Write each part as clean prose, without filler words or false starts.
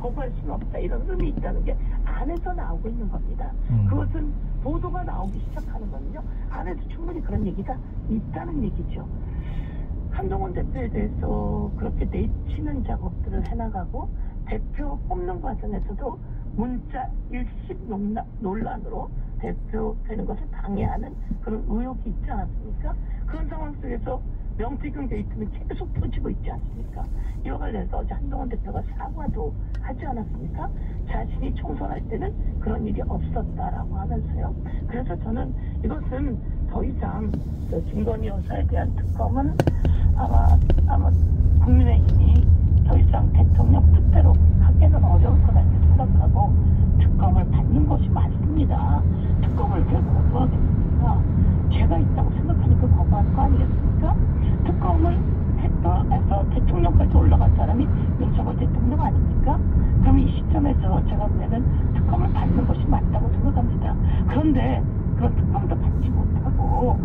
거부할 수는 없다 이런 의미 있다는 게 안에서 나오고 있는 겁니다. 그것은 보도가 나오기 시작하는 거는요. 안에서 충분히 그런 얘기가 있다는 얘기죠. 한동훈 대표에 대해서 그렇게 내치는 작업들을 해나가고 대표 뽑는 과정에서도 문자 일식 논란으로 대표되는 것을 방해하는 그런 의혹이 있지 않았습니까? 그런 상황 속에서 명태균 게이트는 계속 터지고 있지 않습니까? 이와 관련해서 어제 한동훈 대표가 사과도 하지 않았습니까? 자신이 총선할 때는 그런 일이 없었다라고 하면서요. 그래서 저는 이것은 더 이상 김건희 여사에 대한 특검은 아마 국민의힘이 더 이상 대통령 뜻대로 하기는 어려울 거다 이렇게 생각하고 특검을 받는 것이 맞습니다. 특검을 왜 거부하겠습니까? 죄가 있다고 생각하니까 거부할 거 아니겠습니까? 특검을 해서 대통령까지 올라간 사람이 윤석열 대통령 아닙니까? 그럼 이 시점에서 제가 보면은 특검을 받는 것이 맞다고 생각합니다. 그런데 그런 특검도 받지 못하고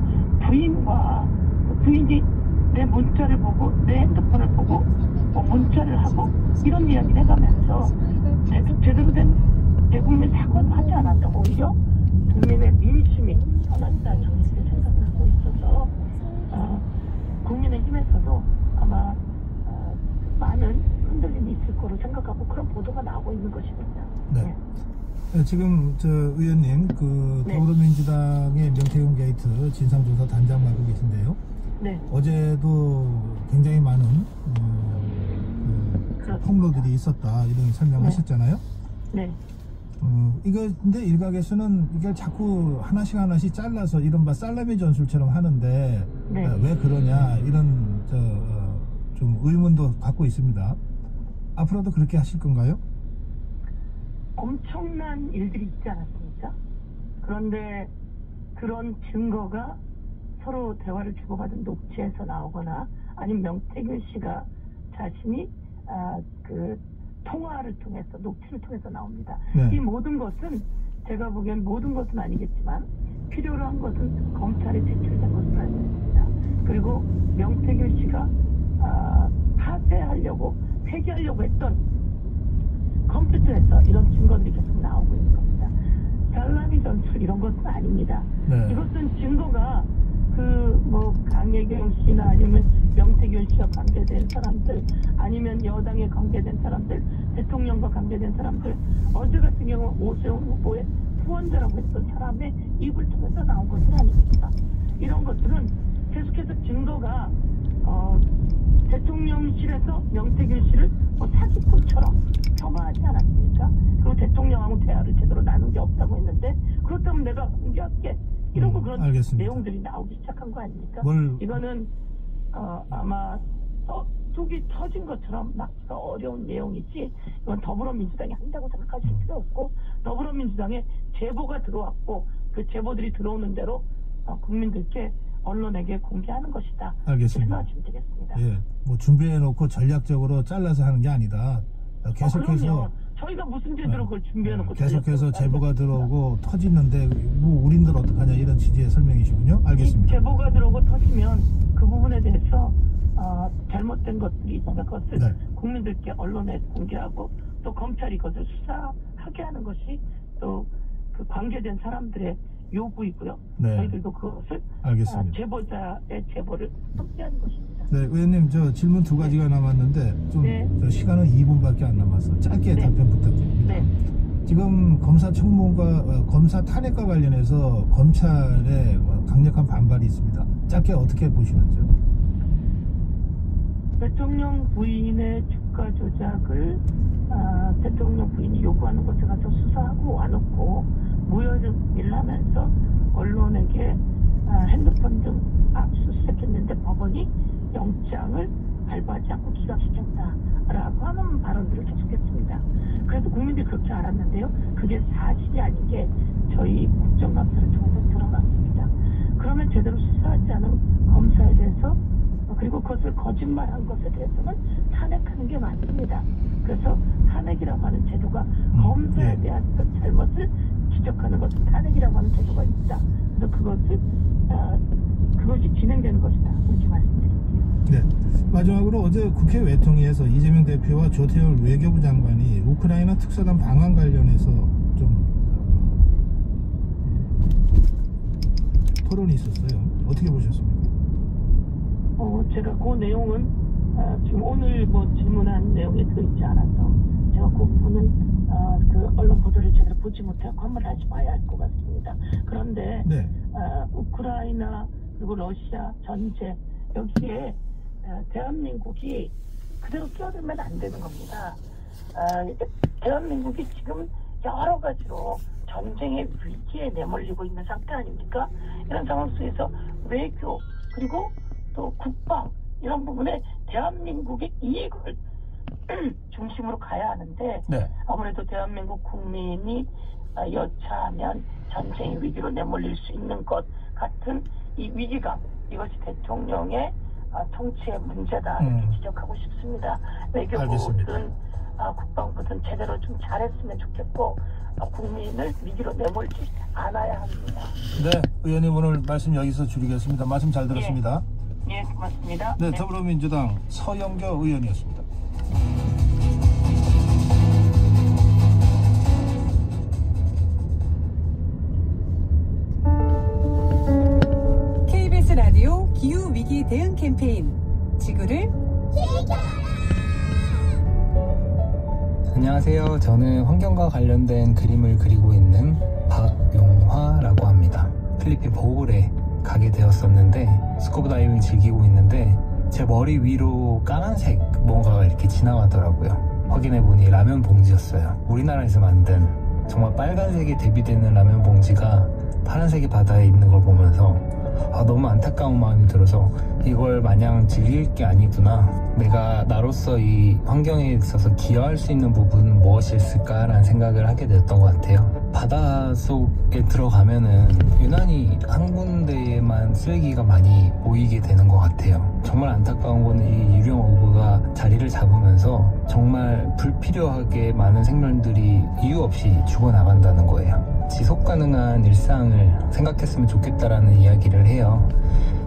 부인이 내 문자를 보고 내 핸드폰을 보고 문자를 하고 이런 이야기를 해가면서 제대로 된 대국민 사과도 하지 않았다고 오히려 국민의 민심이 떠났다는 이렇게 생각을 하고 있어서 국민의힘에서도 아마 많은 흔들림이 있을 거로 생각하고 그런 보도가 나오고 있는 것입니다. 네. 네. 지금 의원님 네. 더불어민주당의 명태균 게이트 진상조사 단장 맡고 계신데요. 네. 어제도 굉장히 많은 폭로들이 있었다 이런 설명하셨잖아요. 네. 이거 근데 일각에서는 이걸 자꾸 하나씩 잘라서 이른바 살라미 전술처럼 하는데 네. 왜 그러냐 이런 좀 의문도 갖고 있습니다. 앞으로도 그렇게 하실 건가요? 엄청난 일들이 있지 않았습니까? 그런데 그런 증거가 서로 대화를 주고받은 녹취에서 나오거나 아니면 명태균 씨가 자신이 그 통화를 통해서 녹취를 통해서 나옵니다. 네. 이 모든 것은 제가 보기엔 모든 것은 아니겠지만 필요로 한 것은 검찰에 제출된 것으로 알고 있습니다. 그리고 명태균 씨가 파쇄하려고 폐기하려고 했던 컴퓨터에서 이런 증거들이 계속 나오고 있는 겁니다. 살라미 전술 이런 것은 아닙니다. 네. 이것은 증거가 강예경 씨나 아니면 명태균 씨와 관계된 사람들 아니면 여당에 관계된 사람들 대통령과 관계된 사람들 어제 같은 경우 오세훈 후보의 후원자라고 했던 사람의 입을 통해서 나온 것은 아닙니까? 이런 것들은 계속해서 증거가 대통령실에서 명태균 씨를 사기꾼처럼 폄하하지 않았습니까? 그리고 대통령하고 대화를 제대로 나눈 게 없다고 했는데 그렇다면 내가 공개할게 이러고 그런 알겠습니다. 내용들이 나오기 시작한 거 아닙니까? 이거는 아마 속이 터진 것처럼 막기가 어려운 내용이지 이건 더불어민주당이 한다고 생각하실 필요 없고 더불어민주당에 제보가 들어왔고 그 제보들이 들어오는 대로 국민들께 언론에게 공개하는 것이다. 알겠습니다. 생각하시면 되겠습니다. 예, 전략해놓고 전략적으로 잘라서 하는 게 아니다. 계속해서 저희가 무슨 제대로 그걸 준비해놓고 계속해서 제보가 들어오고 터지는데 우린들 어떡하냐 이런 취지의 설명이시군요. 알겠습니다. 이 제보가 들어오고 터지면 그 부분에 대해서 잘못된 것들이 있으면 그것을 네. 국민들께 언론에 공개하고 또 검찰이 그것을 수사하게 하는 것이 또 그 관계된 사람들의 요구이고요. 네. 저희들도 그것을 알겠습니다. 제보자의 제보를 확대하는 것입니다. 네, 의원님 질문 2가지가 남았는데 좀 시간은 2분밖에 안 남아서 짧게 답변 부탁드립니다. 네. 지금 검사청문과 검사 탄핵과 관련해서 검찰에 강력한 반발이 있습니다. 짧게 어떻게 보시는지요? 대통령 부인의 주가 조작을 대통령 부인이 요구하는 것에 가서 수사하고 와놓고 무혐의를 하면서 언론에게 핸드폰 등 압수수색했는데 법원이 영장을 발부하지 않고 기각시켰다라고 하는 발언들을 계속했습니다. 그래도 국민들이 그렇게 알았는데요. 그게 사실이 아닌 게 저희 국정감사를 통해서 드러났습니다. 그러면 제대로 수사하지 않은 검사에 대해서 그리고 그것을 거짓말한 것에 대해서는 탄핵하는 게 맞습니다. 그래서 탄핵이라고 하는 제도가 검사에 대한 잘못을 지적하는 것은 탄핵이라고 하는 제도가 있다. 그래서 그것이 진행되는 것이다. 이렇게 말씀드립니다. 네. 마지막으로 어제 국회 외통위에서 이재명 대표와 조태열 외교부 장관이 우크라이나 특사단 방한 관련해서 좀 토론이 있었어요. 어떻게 보셨습니까? 제가 그 내용은 지금 오늘 뭐 질문한 내용에 들어있지 않아서 제가 그 부분은 그 언론 보도를 제대로 보지 못하고 한번 다시 봐야 할 것 같습니다. 그런데 네. 우크라이나 그리고 러시아 전체 여기에 대한민국이 그대로 끼어들면 안 되는 겁니다. 대한민국이 지금 여러 가지로 전쟁의 위기에 내몰리고 있는 상태 아닙니까? 이런 상황 속에서 외교 그리고 또 국방 이런 부분에 대한민국의 이익을 중심으로 가야 하는데 네. 아무래도 대한민국 국민이 여차하면 전쟁의 위기로 내몰릴 수 있는 것 같은 이 위기감 이것이 대통령의 통치의 문제다 이렇게 지적하고 싶습니다. 외교부든 국방부든 제대로 좀 잘했으면 좋겠고 국민을 위기로 내몰지 않아야 합니다. 네, 의원님 오늘 말씀 여기서 줄이겠습니다. 말씀 잘 들었습니다. 예, 고맙습니다. 네, 더불어민주당 서영교 의원이었습니다. KBS 라디오 기후위기 대응 캠페인 지구를 안녕하세요. 저는 환경과 관련된 그림을 그리고 있는 박용화라고 합니다. 필리핀 보홀에 가게 되었었는데 스쿠버 다이빙 즐기고 있는데 제 머리 위로 까만색 뭔가가 이렇게 지나가더라고요. 확인해보니 라면 봉지였어요. 우리나라에서 만든 정말 빨간색이 대비되는 라면 봉지가 파란색의 바다에 있는 걸 보면서 너무 안타까운 마음이 들어서 이걸 마냥 즐길 게 아니구나, 내가 나로서 이 환경에 있어서 기여할 수 있는 부분은 무엇이 있을까라는 생각을 하게 됐던 것 같아요. 바다 속에 들어가면은 유난히 한 군데에만 쓰레기가 많이 모이게 되는 것 같아요. 정말 안타까운 거는 이 유령 어부가 자리를 잡으면서 정말 불필요하게 많은 생명들이 이유 없이 죽어나간다는 거예요. 지속 가능한 일상을 생각했으면 좋겠다라는 이야기를 해요.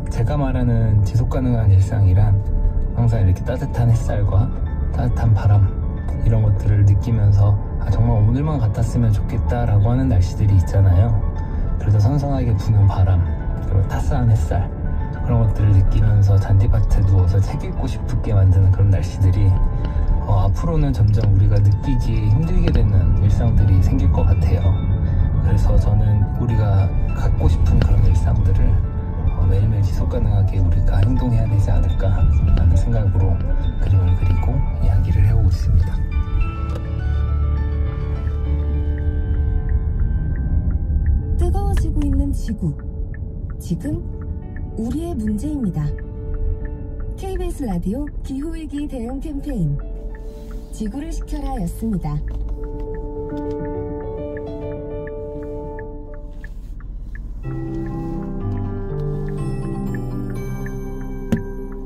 제가 말하는 지속 가능한 일상이란 항상 이렇게 따뜻한 햇살과 따뜻한 바람 이런 것들을 느끼면서 정말 오늘만 같았으면 좋겠다라고 하는 날씨들이 있잖아요. 그래서 선선하게 부는 바람 그리고 따스한 햇살 그런 것들을 느끼면서 잔디밭에 누워서 책 읽고 싶게 만드는 그런 날씨들이 앞으로는 점점 우리가 느끼기 힘들게 되는 일상들이 생길 것 같아요. 그래서 저는 우리가 갖고 싶은 그런 일상들을 매일매일 지속 가능하게 우리가 행동해야 되지 않을까라는 생각으로 그림을 그리고 이야기를 해오고 있습니다. 뜨거워지고 있는 지구. 지금 우리의 문제입니다. KBS 라디오 기후위기 대응 캠페인 지구를 지켜라 였습니다.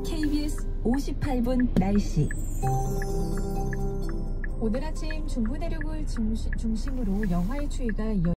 KBS 58분 날씨. 오늘 아침 중부 내륙을 중심으로 영하의 추위가